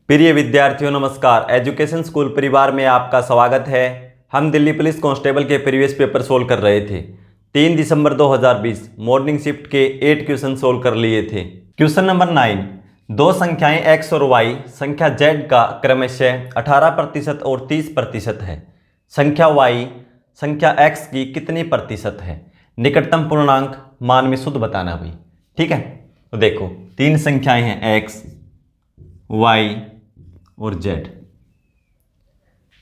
प्रिय विद्यार्थियों नमस्कार। एजुकेशन स्कूल परिवार में आपका स्वागत है। हम दिल्ली पुलिस कांस्टेबल के प्रीवियस पेपर सोल्व कर रहे थे। 3 दिसंबर 2020 मॉर्निंग शिफ्ट के 8 क्वेश्चन सोल्व कर लिए थे। क्वेश्चन नंबर 9, दो संख्याएं x और y संख्या z का क्रमशः 18% और 30% है। संख्या y संख्या x की कितनी प्रतिशत है? निकटतम पूर्णांक मान में शुद्ध बताना भाई। ठीक है, तो देखो तीन संख्याएं हैं x, y और z।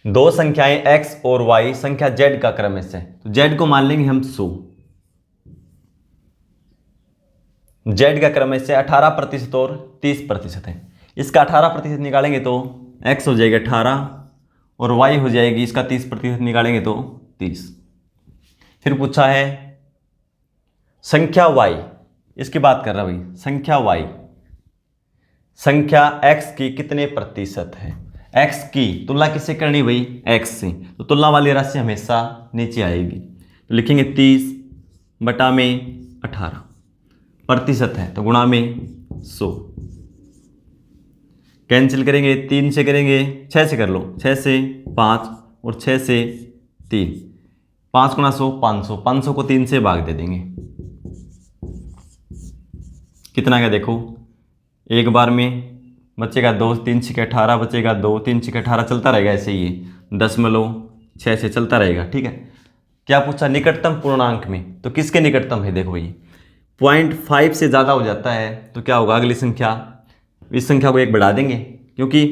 दो संख्याएं x और y संख्या z का क्रमशः, तो z को मान लेंगे हम 100। z का क्रमशः 18% और 30% है। इसका 18% निकालेंगे तो x हो जाएगा 18 और y हो जाएगी, इसका 30% निकालेंगे तो 30। फिर पूछा है संख्या y, इसकी बात कर रहा भाई। संख्या y संख्या x की कितने प्रतिशत है? x की तुलना किससे करनी भाई? x से। तो तुलना वाली राशि हमेशा नीचे आएगी, तो लिखेंगे 30 बटा में 18। प्रतिशत है तो गुणा में 100। कैंसिल करेंगे, 3 से करेंगे, 6 से कर लो, 6 से 5 और 6 से 3, 5 गुणा 100 500। 500 को 3 से भाग दे देंगे, कितना का देखो, एक बार में बचेगा 2, 3 छक्के 18 बचेगा 2, 3 छक्के 18 चलता रहेगा ऐसे ही, 0.6 से चलता रहेगा। ठीक है, क्या पूछा? निकटतम पूर्णांक में। तो किसके निकटतम है? देखो भाई 0.5 से ज़्यादा हो जाता है तो क्या होगा? अगली संख्या, इस संख्या को एक बढ़ा देंगे, क्योंकि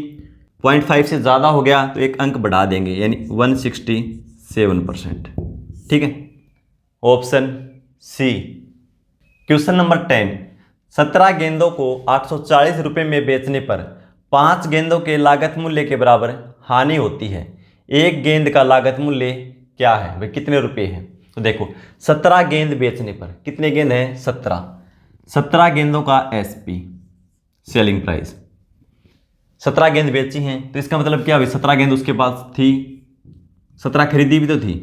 0.5 से ज़्यादा हो गया तो एक अंक बढ़ा देंगे, यानी 167%। ठीक है, ऑप्शन सी। क्वेश्चन नंबर 10, 17 गेंदों को 840 रुपये में बेचने पर 5 गेंदों के लागत मूल्य के बराबर हानि होती है। एक गेंद का लागत मूल्य क्या है भाई? कितने रुपए है? तो देखो 17 गेंद बेचने पर कितने गेंद हैं? 17 गेंदों का एसपी सेलिंग प्राइस, 17 गेंद बेची हैं, तो इसका मतलब क्या भाई? 17 गेंद उसके पास थी, 17 खरीदी भी तो थी।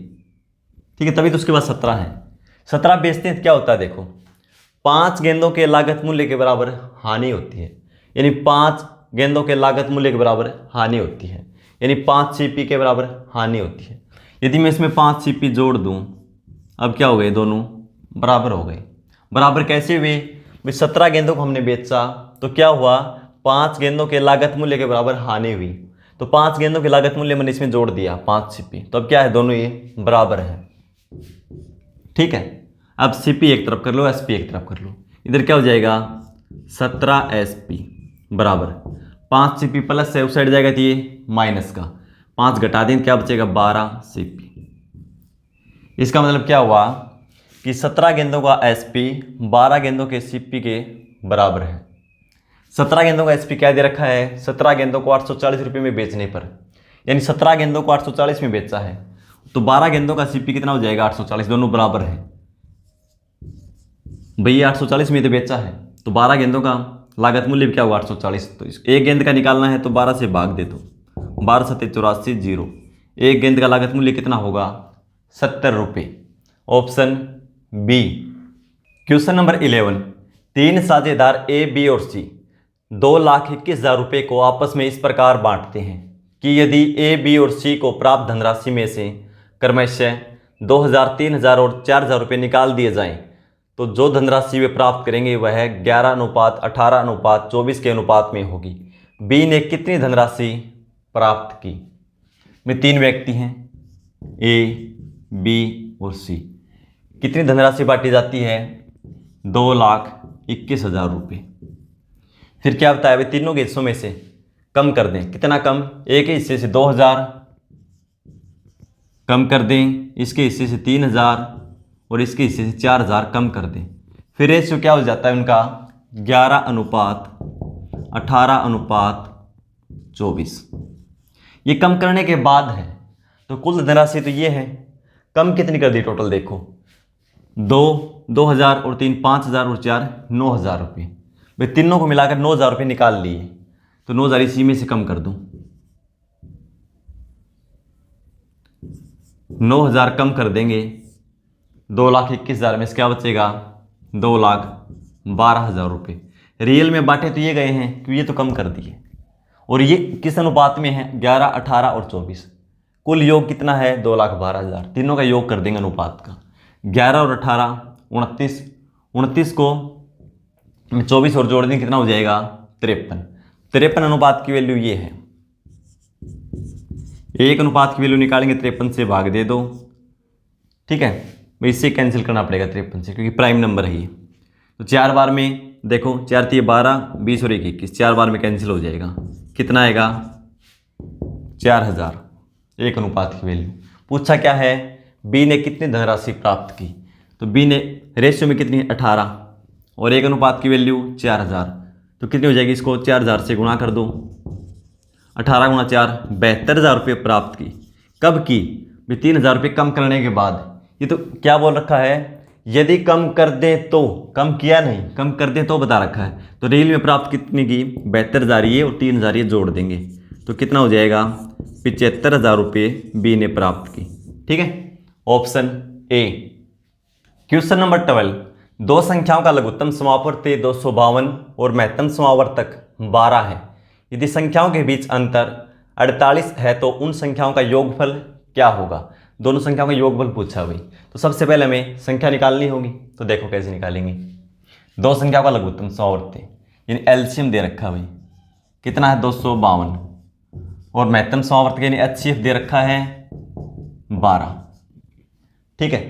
ठीक है, तभी तो उसके पास 17 है। 17 बेचते हैं तो क्या होता है? देखो 5 गेंदों के लागत मूल्य के बराबर हानि होती है, यानी 5 गेंदों के लागत मूल्य के बराबर हानि होती है, यानी 5 सीपी के बराबर हानि होती है। यदि मैं इसमें 5 सीपी जोड़ दूं, अब क्या हो गए? दोनों बराबर हो गए। बराबर कैसे हुए भाई? 17 गेंदों को हमने बेचा तो क्या हुआ? 5 गेंदों के लागत मूल्य के बराबर हानि हुई, तो 5 गेंदों के लागत मूल्य मैंने इसमें जोड़ दिया 5 सीपी, तो अब क्या है? दोनों ये बराबर है। ठीक है, अब सीपी एक तरफ कर लो, एसपी एक तरफ कर लो। इधर क्या हो जाएगा? 17 एसपी बराबर 5 सीपी प्लस है, उस साइड जाएगा तो ये माइनस का, 5 घटा दें क्या बचेगा? 12 सीपी। इसका मतलब क्या हुआ कि 17 गेंदों का एसपी 12 गेंदों के सीपी के बराबर है। 17 गेंदों का एसपी क्या दे रखा है? 17 गेंदों को 840 रुपये में बेचने पर, यानी 17 गेंदों को 840 में बेचा है, तो 12 गेंदों का सीपी कितना हो जाएगा? 840, दोनों बराबर है। भैया 840 में तो बेचा है, तो 12 गेंदों का लागत मूल्य भी क्या होगा? 840। तो एक गेंद का निकालना है तो 12 से भाग दे दो, 12 7 84 0। एक गेंद का लागत मूल्य कितना होगा? 70 रुपये। Option B. क्वेश्चन नंबर 11, 3 साझेदार ए, बी और सी 2,21,000 रुपये को आपस में इस प्रकार बांटते हैं कि यदि ए, बी और सी को प्राप्त धनराशि में से क्रमशः 2,000, 3,000 और 4,000 रुपये निकाल दिए जाएं, तो जो धनराशि वे प्राप्त करेंगे वह 11:18:24 के अनुपात में होगी। बी ने कितनी धनराशि प्राप्त की? में 3 व्यक्ति हैं, ए, बी और सी। कितनी धनराशि बांटी जाती है? 2,21,000 रुपये। फिर क्या बताया भाई? तीनों के हिस्सों में से कम कर दें। कितना कम? एक के हिस्से से 2,000 कम कर दें, इसके हिस्से से 3,000 और इसके हिस्से से 4,000 कम कर दें। फिर रेशियो क्या हो जाता है उनका? 11:18:24। ये कम करने के बाद है, तो कुल धनराशि तो ये है। कम कितनी कर दी टोटल? देखो 2,000 और 3 5,000 और 4 9,000 रुपये। भाई तीनों को मिलाकर 9,000 रुपये निकाल लिए, तो 9,000 इसी में से कम कर दूं, 9,000 कम कर देंगे, 2,21,000 में से क्या बचेगा? 2,12,000 रुपये। रियल में बांटे तो ये गए हैं, क्योंकि ये तो कम कर दिए, और ये किस अनुपात में है, 11, 18 और 24। कुल योग कितना है, 2,12,000। तीनों का योग कर देंगे अनुपात का, 11 और 18 29, 29 को 24 और जोड़ देंगे कितना हो जाएगा, 53। 53 अनुपात की वैल्यू ये है। एक अनुपात की वैल्यू निकालेंगे, 53 से भाग दे दो, ठीक है भाई, इससे कैंसिल करना पड़ेगा 53 से, क्योंकि प्राइम नंबर है ये। तो 4 बार में देखो, 4 3 12, 20 और 1 21, 4 बार में कैंसिल हो जाएगा, कितना आएगा, 4000। एक अनुपात की वैल्यू पूछा क्या है, बी ने कितनी धनराशि प्राप्त की, तो बी ने रेशियो में कितनी, 18 और एक अनुपात की वैल्यू 4000, तो कितनी हो जाएगी, इसको 4000 से गुणा कर दो, 18 गुणा 4, 72,000 रुपये प्राप्त की। कब की, 3,000 रुपये कम करने के बाद। ये तो क्या बोल रखा है, यदि कम कर दें तो, कम किया नहीं, कम कर दें तो बता रखा है। तो रियल में प्राप्त कितनी की, 72,000 ये और 3,000 ये जोड़ देंगे, तो कितना हो जाएगा, 75,000 रुपये बी ने प्राप्त की। ठीक है, ऑप्शन ए। क्वेश्चन नंबर 12, दो संख्याओं का लघुत्तम समावर्त 252 और महत्तम समावर्तक 12 है। यदि संख्याओं के बीच अंतर 48 है तो उन संख्याओं का योगफल क्या होगा। दोनों संख्याओं का योगफल पूछा भाई। तो सबसे पहले हमें संख्या निकालनी होगी, तो देखो कैसे निकालेंगे। दो संख्याओं का लघुत्तम समावर्त यानी एलसीएम दे रखा भाई, कितना है, 252, और महत्तम समावर्तक यानी एचसीएफ दे रखा है 12। ठीक है,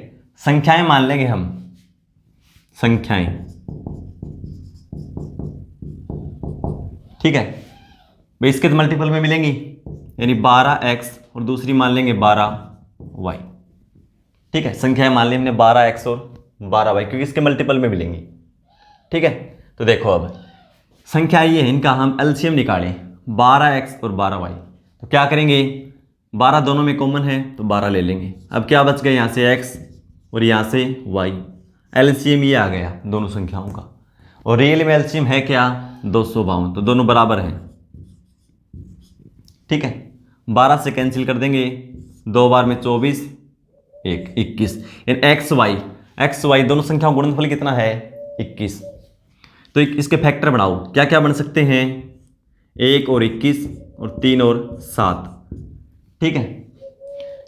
संख्याएं मान लेंगे हम, संख्याएं, ठीक है भाई, इसके तो मल्टीपल में मिलेंगी, यानी 12x और दूसरी मान लेंगे 12y। ठीक है, संख्याएं मान ली हमने 12x और 12y, क्योंकि इसके मल्टीपल में मिलेंगी। ठीक है, तो देखो अब संख्या ये है, इनका हम एलसीएम निकालें, 12x और 12y। तो क्या करेंगे, 12 दोनों में कॉमन है तो 12 ले लेंगे। अब क्या बच गया, यहाँ से x और यहाँ से y। एलसीएम ये आ गया दोनों संख्याओं का, और रियल में एलसीएम है क्या, 252, तो दोनों बराबर हैं। ठीक है, 12 से कैंसिल कर देंगे, 2 बार में 24, 1 21, यानी एक्स वाई दोनों संख्याओं का गुणनफल कितना है, 21। तो इसके फैक्टर बनाओ, क्या क्या बन सकते हैं, 1 और 21 और 3 और 7। ठीक है,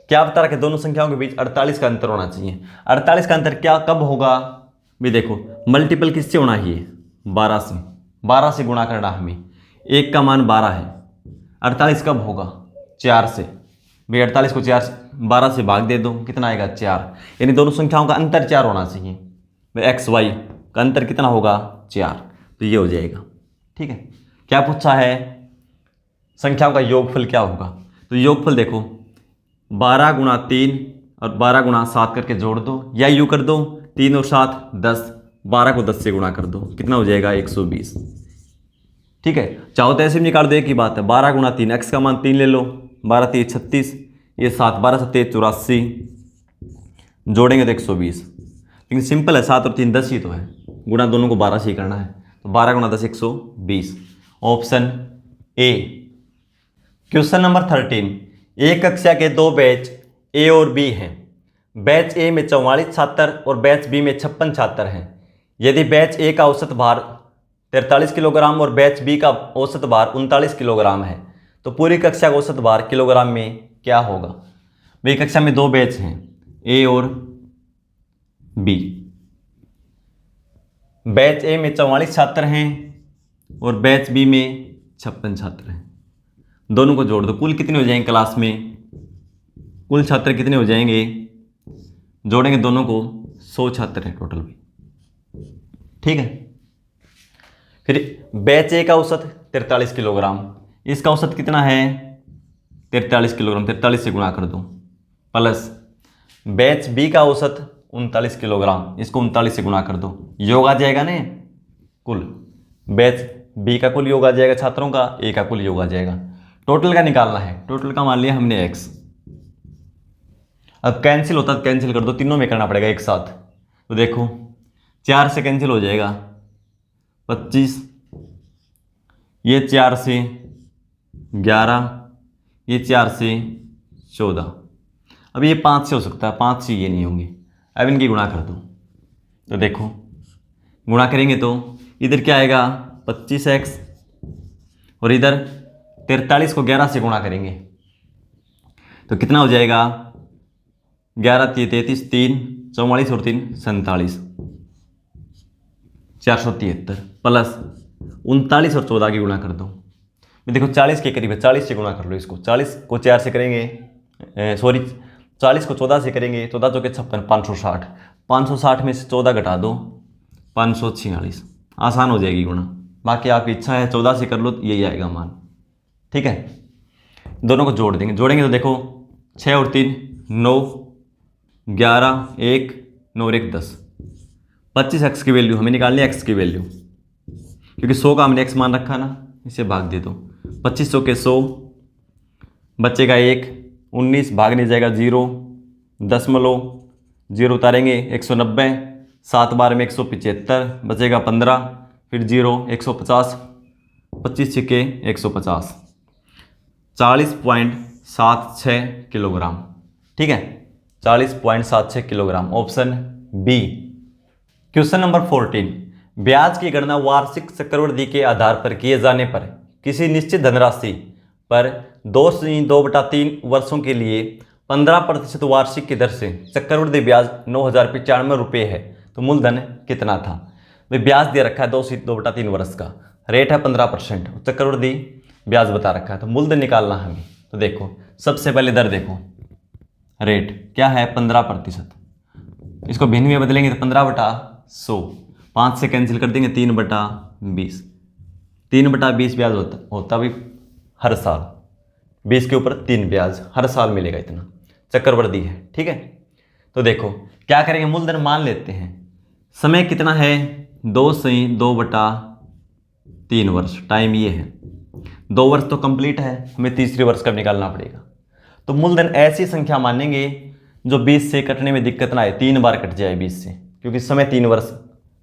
क्या बता रहा है, दोनों संख्याओं के बीच 48 का अंतर होना चाहिए। 48 का अंतर क्या कब होगा भी, देखो मल्टीपल किससे होना ही है, 12 से गुणा करना हमें, 1 का मान 12 है, 48 कब होगा, 4 से भाई। 48 को 12 से भाग दे दो, कितना आएगा, 4। यानी दोनों संख्याओं का अंतर 4 होना चाहिए भाई, एक्स वाई का अंतर कितना होगा, 4। तो ये हो जाएगा। ठीक है, क्या पूछा है, संख्याओं का योगफल क्या होगा। तो योगफल देखो, 12 गुणा 3 और 12 गुणा 7 करके जोड़ दो, या यूँ कर दो, 3 और 7 10, 12 को 10 से गुणा कर दो, कितना हो जाएगा, 120। ठीक है, चाहो तो ऐसे भी निकाल दो, एक ही बात है, 12 गुणा 3, एक्स का मान 3 ले लो, 12 3 36, ये 7, 12 7 84, जोड़ेंगे तो 120। लेकिन सिंपल है, 7 और 3 10 ही तो है, गुणा दोनों को 12 से ही करना है, तो 12 गुणा 10 120, ऑप्शन ए। क्वेश्चन नंबर 13, एक कक्षा के दो बैच ए और बी हैं। बैच ए में 44 छात्र और बैच बी में 56 छात्र हैं। यदि बैच ए का औसत भार 43 किलोग्राम और बैच बी का औसत भार 39 किलोग्राम है, तो पूरी कक्षा का औसत भार किलोग्राम में क्या होगा। भाई कक्षा में दो बैच हैं, ए और बी। बैच ए में 44 छात्र हैं और बैच बी में 56 छात्र हैं। दोनों को जोड़ दो, कुल कितने हो जाएंगे क्लास में, कुल छात्र कितने हो जाएंगे, जोड़ेंगे दोनों को, 100 छात्र हैं टोटल भी। ठीक है, फिर बैच ए का औसत 43 किलोग्राम, इसका औसत कितना है 43 किलोग्राम, 43 से गुणा कर दो, प्लस बैच बी का औसत 39 किलोग्राम, इसको 39 से गुणा कर दो, योग आ जाएगा ना कुल, बैच बी का कुल योग आ जाएगा छात्रों का, ए का कुल योग आ जाएगा। टोटल का निकालना है, टोटल का मान लिया हमने x। अब कैंसिल होता तो कैंसिल कर दो, तीनों में करना पड़ेगा एक साथ। तो देखो 4 से कैंसिल हो जाएगा 25, ये 4 से 11, ये 4 से 14। अब ये 5 से हो सकता है, 5 से ये नहीं होंगे। अब इनकी गुणा कर दो, तो देखो गुणा करेंगे तो इधर क्या आएगा 25x और इधर 43 को 11 से गुणा करेंगे तो कितना हो जाएगा, 11 3 33, 3 44 और 3 47, 473 प्लस 39 और 14 की गुणा कर दो। देखो 40 के करीब है, 40 से गुणा कर लो इसको। 40 को 4 से करेंगे, 40 को 14 से करेंगे, 14 चौके 56, 560। 560 में से 14 घटा दो, 546। आसान हो जाएगी गुणा। बाकी आपकी इच्छा है 14 से कर लो तो यही आएगा मान। ठीक है, दोनों को जोड़ेंगे तो देखो 6 और 3 9, 11 1 9 और 1 10, 25 एक्स की वैल्यू हमें निकालनी है। एक्स की वैल्यू क्योंकि 100 का हमने एक्स मान रखा ना, इसे भाग दे दो। 25 के 100 बचेगा 1, 19 भागने जाएगा 0, 0 उतारेंगे 190, 7 बार में 175 बचेगा 15, फिर 0 150, 25 छक्के 150, 40.76 किलोग्राम। ठीक है, 40.76 kilogram, option B. Question number 14, ब्याज की गणना वार्षिक चक्रवृद्धि के आधार पर किए जाने पर किसी निश्चित धनराशि पर 2/3 वर्षों के लिए 15% वार्षिक की दर से चक्रवृद्धि ब्याज 9,095 रुपये है तो मूलधन कितना था। भाई ब्याज दे रखा है 2/3 वर्ष का, रेट है 15%, चक्रवृद्धि ब्याज बता रखा है तो मूलधन निकालना है हमें। तो देखो सबसे पहले दर देखो, रेट क्या है 15%, इसको भिन्न में बदलेंगे तो 15/100, 5 से कैंसिल कर देंगे 3/20, 3/20 ब्याज होता भी हर साल, 20 के ऊपर 3 ब्याज हर साल मिलेगा, इतना चक्रवृद्धि है। ठीक है, तो देखो क्या करेंगे, मूलधन मान लेते हैं। समय कितना है 2/3 वर्ष, टाइम ये है 2 वर्ष तो कंप्लीट है, हमें तीसरे वर्ष का निकालना पड़ेगा। तो मूलधन ऐसी संख्या मानेंगे जो 20 से कटने में दिक्कत ना आए, 3 बार कट जाए 20 से, क्योंकि समय 3 वर्ष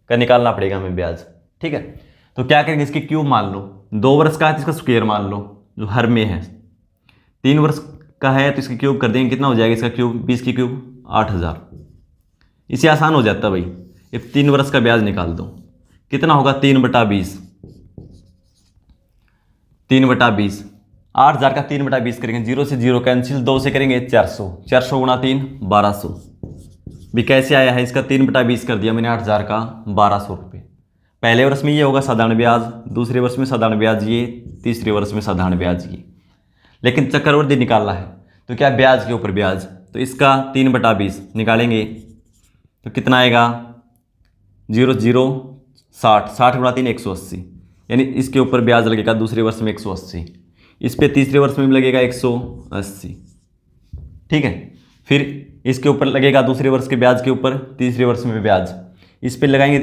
का निकालना पड़ेगा हमें ब्याज। ठीक है, तो क्या करेंगे, इसकी क्यूब मान लो, 2 वर्ष का है तो इसका स्क्वायर मान लो जो हर में है, 3 वर्ष का है तो इसकी क्यूब कर देंगे, कितना हो जाएगा इसका क्यूब, 20 की क्यूब 8000। इसे आसान हो जाता भाई, ये 3 वर्ष का ब्याज निकाल दो, कितना होगा 3/20, 3/20, 8000 का 3/20 करेंगे, 0 से 0 कैंसिल, 2 से करेंगे 400, 400 गुणा 3 1200। भी कैसे आया है, इसका 3/20 कर दिया मैंने 8000 का 1200 रुपये। पहले वर्ष में ये होगा साधारण ब्याज, दूसरे वर्ष में साधारण ब्याज ये, तीसरे वर्ष में साधारण ब्याज ये। लेकिन चक्रवृद्धि निकालना है तो क्या ब्याज के ऊपर ब्याज, तो इसका 3/20 निकालेंगे तो कितना आएगा, 0 0 60, 60 गुणा 3 180, यानी इसके ऊपर ब्याज लगेगा दूसरे वर्ष में 180, इस पे तीसरे वर्ष में भी लगेगा 180। ठीक है, फिर इसके ऊपर लगेगा दूसरे वर्ष के ब्याज के ऊपर तीसरे वर्ष में ब्याज, इस पे लगाएंगे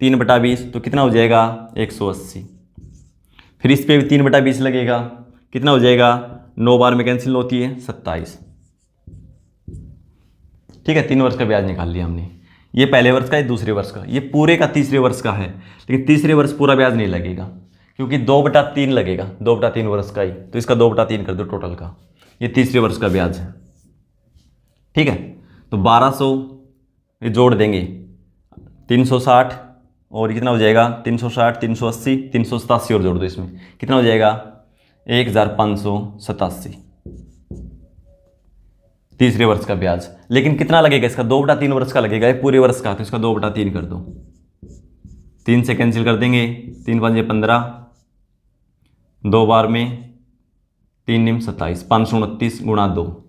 3/20 तो कितना हो जाएगा 180, फिर इस पे भी 3/20 लगेगा, कितना हो जाएगा, 9 बार में कैंसिल होती है 27। ठीक है, 3 वर्ष का ब्याज निकाल लिया हमने। ये पहले वर्ष का है, दूसरे वर्ष का, ये पूरे का तीसरे वर्ष का है, लेकिन तीसरे वर्ष पूरा ब्याज नहीं लगेगा क्योंकि 2/3 लगेगा, 2/3 वर्ष का ही, तो इसका 2/3 कर दो टोटल का, ये तीसरे वर्ष का ब्याज है। ठीक है, तो 1200 ये जोड़ देंगे, 360 और कितना हो जाएगा 360, 380, 387 और जोड़ दो इसमें, कितना हो जाएगा 1587 तीसरे वर्ष का ब्याज। लेकिन कितना लगेगा इसका, 2/3 वर्ष का लगेगा, ये पूरे वर्ष का, तो इसका 2/3 कर दो, 3 से कैंसिल कर देंगे, 3 5 15, 2 बार में 3 निम 27, 529 गुणा 2।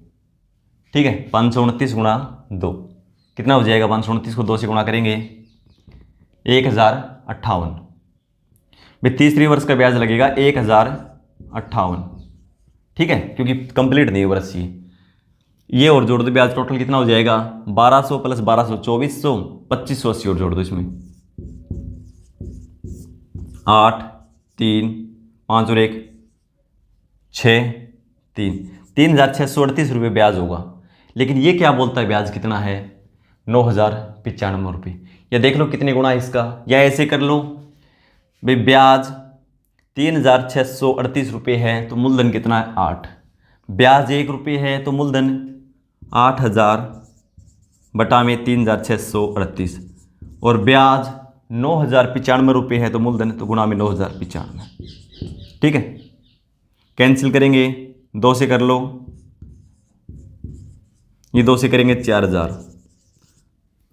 ठीक है, 529 गुणा 2 कितना हो जाएगा, 529 को 2 से गुणा करेंगे 1058। भाई तीसरे वर्ष का ब्याज लगेगा 1058। ठीक है, क्योंकि कंप्लीट नहीं है वर्ष ये और जोड़ दो ब्याज, टोटल कितना हो जाएगा 1200 प्लस 1200 2400, 2580 और जोड़ दो इसमें, 8 3 5 और 1 6 3, 3638 रुपये ब्याज होगा। लेकिन ये क्या बोलता है ब्याज कितना है, 9095 रुपये। या देख लो कितने गुणा है इसका, या ऐसे कर लो भाई, ब्याज 3638 रुपये है तो मूलधन कितना है 8, ब्याज 1 रुपये है तो मूलधन 8000 बटा में 3638, और ब्याज 9095 रुपये है तो मूलधन तो गुणा में 9095। ठीक है, कैंसिल करेंगे 2 से कर लो, ये 2 से करेंगे 4000।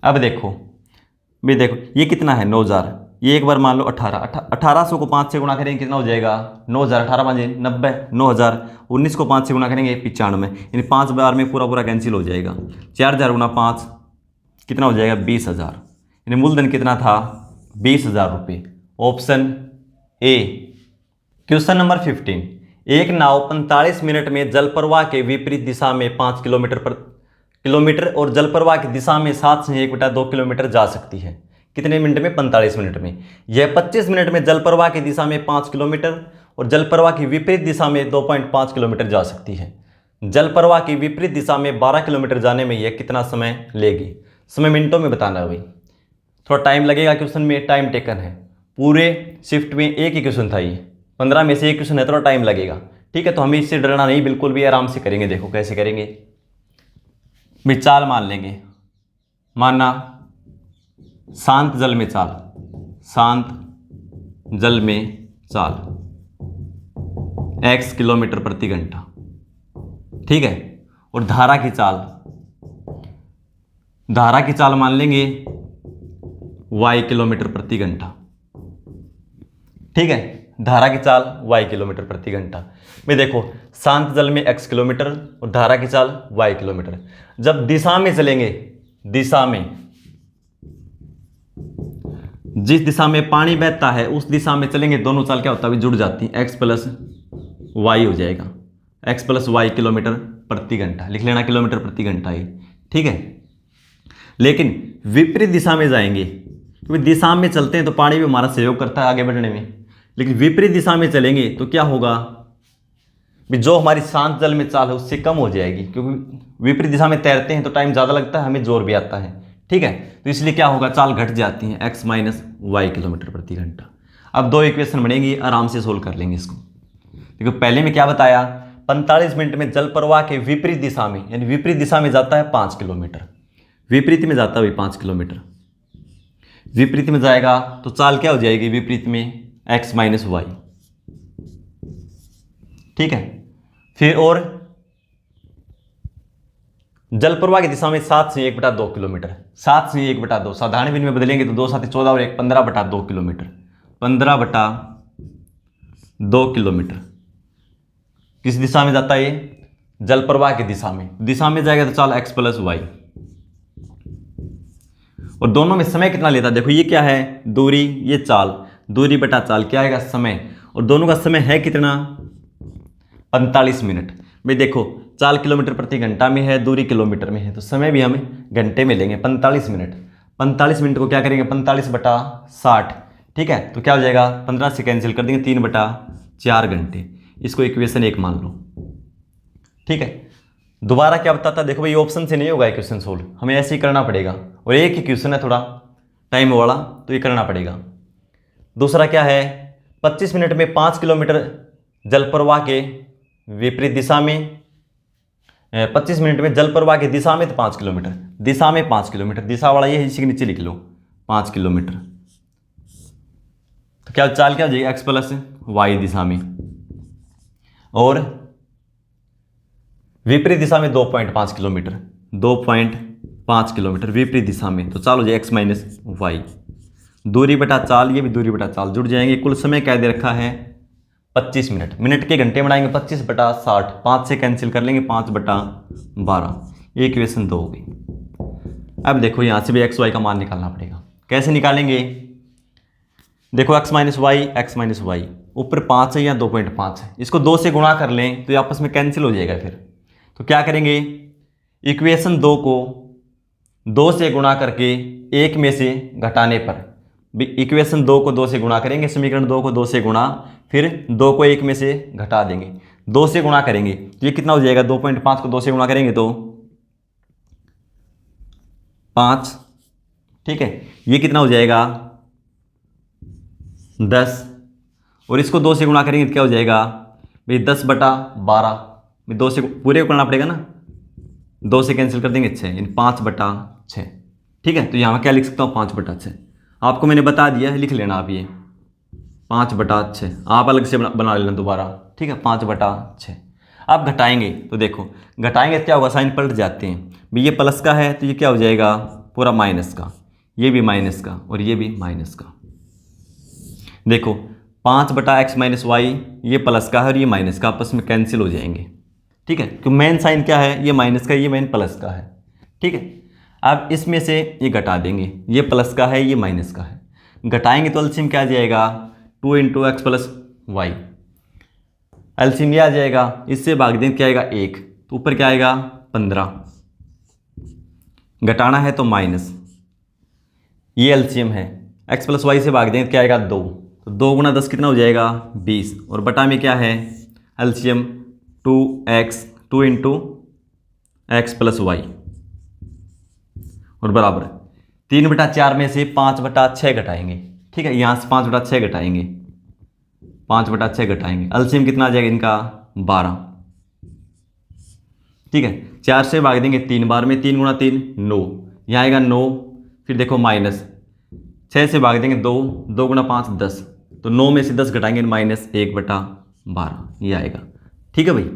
अब देखो भाई, देखो ये कितना है 9000, ये एक बार मान लो 1800 को 5 से गुणा करेंगे कितना हो जाएगा 9000, 18 5 90, 9000। 19 को 5 से गुणा करेंगे 95, यानी 5 बार में पूरा पूरा कैंसिल हो जाएगा। 4000 गुणा 5 कितना हो जाएगा 20000, यानी मूलधन कितना था 20000 रुपये। Option A. क्वेश्चन नंबर 15, एक नाव 45 मिनट में जल प्रवाह के विपरीत दिशा में 5 किलोमीटर और जल प्रवाह की दिशा में 7 से 1/2 किलोमीटर जा सकती है। कितने मिनट में 45 मिनट में। यह 25 मिनट में जल प्रवाह की दिशा में 5 किलोमीटर और जल प्रवाह की विपरीत दिशा में 2.5 किलोमीटर जा सकती है। जल प्रवाह की विपरीत दिशा में 12 किलोमीटर जाने में यह कितना समय लेगी। समय मिनटों में बताना है भाई, थोड़ा टाइम लगेगा। क्वेश्चन में टाइम टेकन है, पूरे शिफ्ट में एक ही क्वेश्चन था, ये 15 में से एक क्वेश्चन है, थोड़ा टाइम लगेगा। ठीक है, तो हमें इससे डरना नहीं, बिल्कुल भी आराम से करेंगे। देखो कैसे करेंगे भाई, चाल मान लेंगे। मानना शांत जल में चाल, शांत जल में चाल x किलोमीटर प्रति घंटा, ठीक है। और धारा की चाल, धारा की चाल मान लेंगे y किलोमीटर प्रति घंटा, ठीक है। धारा की चाल y किलोमीटर प्रति घंटा में। देखो शांत जल में x किलोमीटर और धारा की चाल y किलोमीटर। जब दिशा में चलेंगे, दिशा में, जिस दिशा में पानी बहता है उस दिशा में चलेंगे, दोनों चाल क्या होता है जुड़ जाती है, x प्लस वाई हो जाएगा, x प्लस वाई किलोमीटर प्रति घंटा। लिख लेना किलोमीटर प्रति घंटा ही, ठीक है। लेकिन विपरीत दिशा में जाएंगे, क्योंकि दिशा में चलते हैं तो पानी भी हमारा सहयोग करता है आगे बढ़ने में। लेकिन विपरीत दिशा में चलेंगे तो क्या होगा, जो हमारी शांत जल में चाल है उससे कम हो जाएगी, क्योंकि विपरीत दिशा में तैरते हैं तो टाइम ज़्यादा लगता है, हमें जोर भी आता है, ठीक है। तो इसलिए क्या होगा, चाल घट जाती है, x माइनस वाई किलोमीटर प्रति घंटा। अब 2 इक्वेशन बनेगी, आराम से सोल्व कर लेंगे इसको। देखो पहले में क्या बताया, 45 मिनट में जल प्रवाह के विपरीत दिशा में, यानी विपरीत दिशा में जाता है 5 किलोमीटर, विपरीत में जाता है 5 किलोमीटर, विपरीत में जाएगा तो चाल क्या हो जाएगी विपरीत में, x माइनस वाई, ठीक है। फिर और जल प्रवाह की दिशा में 7 से 1/2 किलोमीटर, 7 से 1/2, साधारण विधि में बदलेंगे तो 2 7 14 और 1 15/2 किलोमीटर, 15/2 किलोमीटर। किस दिशा में जाता है ये, जल प्रवाह की दिशा में जाएगा तो चाल x प्लस वाई। और दोनों में समय कितना लेता है, देखो ये क्या है दूरी, ये चाल, दूरी बटा चाल क्या आएगा समय, और दोनों का समय है कितना 45 मिनट। भाई देखो चाल किलोमीटर प्रति घंटा में है, दूरी किलोमीटर में है, तो समय भी हम घंटे में लेंगे 45 मिनट। 45 मिनट को क्या करेंगे 45/60, ठीक है। तो क्या हो जाएगा 15 से कैंसिल कर देंगे, 3/4 घंटे। इसको इक्वेशन 1 मान लो, ठीक है। दोबारा क्या बताता, देखो भाई ऑप्शन से नहीं होगा क्वेश्चन सोल्व, हमें ऐसे ही करना पड़ेगा। और एक ही क्वेश्चन है थोड़ा टाइम वाला, तो ये करना पड़ेगा। दूसरा क्या है, 25 मिनट में 5 किलोमीटर जल प्रवाह के विपरीत दिशा में, 25 मिनट में जल प्रवाह की दिशा में तो 5 किलोमीटर, दिशा में 5 किलोमीटर, दिशा वाला ये इसी के नीचे लिख लो 5 किलोमीटर। तो क्या चाल क्या हो जाएगी x प्लस वाई दिशा में, और विपरीत दिशा में 2.5 किलोमीटर, 2.5 किलोमीटर विपरीत दिशा में, तो चाल हो जाए x माइनस वाई। दूरी बटा चाल, ये भी दूरी बटा चाल जुड़ जाएंगे। कुल समय क्या दे रखा है 25 मिनट, मिनट के घंटे बनाएंगे 25/60, 5 से कैंसिल कर लेंगे 5/12, ये इक्वेशन 2 हो गई। अब देखो यहाँ से भी एक्स वाई का मान निकालना पड़ेगा, कैसे निकालेंगे, देखो x माइनस वाई ऊपर 5 है या 2.5 है, इसको 2 से गुणा कर लें तो ये आपस में कैंसिल हो जाएगा। फिर तो क्या करेंगे, इक्वेशन 2 को 2 से गुणा करके 1 में से घटाने पर, इक्वेशन 2 को 2 से गुणा करेंगे, समीकरण 2 को 2 से गुणा, फिर 2 को 1 में से घटा देंगे, 2 से गुणा करेंगे तो ये कितना हो जाएगा, 2.5 को 2 से गुणा करेंगे तो 5, ठीक है। ये कितना हो जाएगा 10, और इसको 2 से गुणा करेंगे तो क्या हो जाएगा भाई 10/12, 2 से पूरे को करना पड़ेगा ना, 2 से कैंसिल कर देंगे 6, यानी 5/6, ठीक है। तो यहाँ क्या लिख सकता हूँ 5/6, आपको मैंने बता दिया है, लिख लेना आप ये 5/6। आप अलग से बना लेना दोबारा, ठीक है। 5/6। आप घटाएंगे तो देखो, घटाएंगे क्या होगा, साइन पलट जाते हैं भाई। ये प्लस का है तो ये क्या हो जाएगा, पूरा माइनस का, ये भी माइनस का और ये भी माइनस का। देखो 5/x-y, ये प्लस का है और ये माइनस का, आपस में कैंसिल हो जाएंगे, ठीक है। क्योंकि मेन साइन क्या है, ये माइनस का, ये मेन प्लस का है, ठीक है। अब इसमें से ये घटा देंगे, ये प्लस का है, ये माइनस का है, घटाएंगे तो एलसीएम क्या आ जाएगा, 2 × x + y। एलसीएम ये आ जाएगा, इससे भाग देंगे क्या आएगा 1, तो ऊपर क्या आएगा 15, घटाना है तो माइनस, ये एलसीएम है। x + y से भाग देंगे क्या आएगा 2, तो 2 × 10 कितना हो जाएगा 20, और बटा में क्या है एलसीएम 2 × x + y, और बराबर 3/4 में से 5/6 घटाएंगे, ठीक है। यहाँ से 5/6 घटाएंगे, 5/6 घटाएंगे, एलसीएम कितना आ जाएगा इनका 12, ठीक है। 4 से भाग देंगे 3 बार में, 3 × 3 9, यहाँ आएगा 9, फिर देखो माइनस 6 से भाग देंगे 2, 2 × 5 10, तो 9 में से 10 घटाएंगे -1/12, ये आएगा, ठीक है भाई।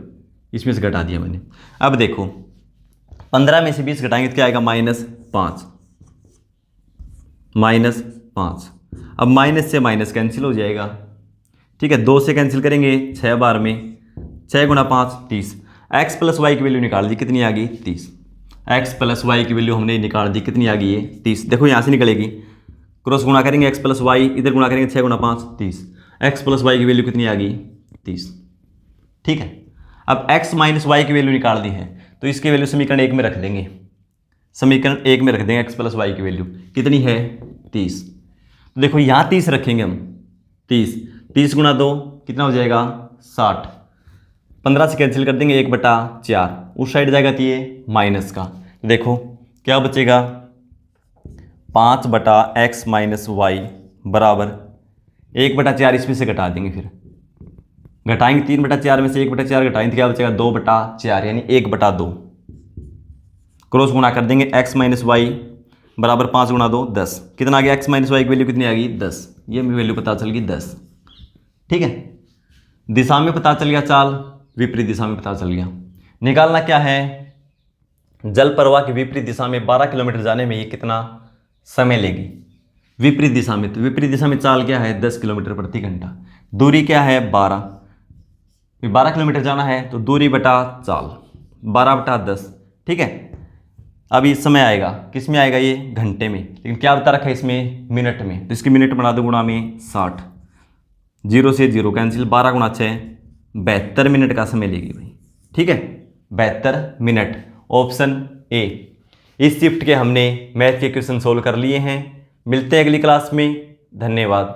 इसमें से घटा दिया मैंने। अब देखो 15 में से 20 घटाएंगे तो क्या आएगा -5, -5। अब माइनस से माइनस कैंसिल हो जाएगा, ठीक है। 2 से कैंसिल करेंगे 6 बार में, 6 × 5 30। x + y की वैल्यू निकाल दी, कितनी आ गई 30। x + y की वैल्यू हमने निकाल दी, कितनी आ गई ये 30। देखो यहाँ से निकलेगी, क्रॉस गुणा करेंगे x + y, इधर गुणा करेंगे 6 × 5 30। x + y की वैल्यू कितनी आ गई 30, ठीक है। अब x - y की वैल्यू निकाल दी है, तो इसकी वैल्यू समीकरण 1 में रख देंगे, समीकरण 1 में रख देंगे x + y की वैल्यू कितनी है 30। तो देखो यहाँ 30 रखेंगे हम, 30 × 2 कितना हो जाएगा 60, 15 से कैंसिल कर देंगे 1/4, उस साइड जाएगा तो ये माइनस का, देखो क्या बचेगा 5/x - y बराबर 1/4, इसमें से घटा देंगे, फिर घटाएंगे 3/4 में से 1/4 घटाएंगे तो क्या बचेगा 2/4, यानी 1/2। क्रॉस गुणा कर देंगे x - y बराबर 5 × 2 10, कितना आ गया x - y की वैल्यू कितनी आ गई 10, ये वैल्यू पता चल गई 10, ठीक है। दिशा में पता चल गया चाल, विपरीत दिशा में पता चल गया। निकालना क्या है, जल प्रवाह की विपरीत दिशा में 12 किलोमीटर जाने में ये कितना समय लेगी विपरीत दिशा में। तो विपरीत दिशा में चाल क्या है 10 किलोमीटर प्रति घंटा, दूरी क्या है 12 किलोमीटर जाना है, तो दूरी बटा चाल 12/10, ठीक है। अब ये समय आएगा, किस में आएगा ये घंटे में, लेकिन क्या बता रखा है इसमें मिनट में, तो इसके मिनट बना दो गुणा में 60, 0 से 0 कैंसिल, 12 × 6 72 मिनट का समय लेगी भाई, ठीक है। 72 मिनट, ऑप्शन ए। इस शिफ्ट के हमने मैथ के क्वेश्चन सोल्व कर लिए हैं। मिलते हैं अगली क्लास में, धन्यवाद।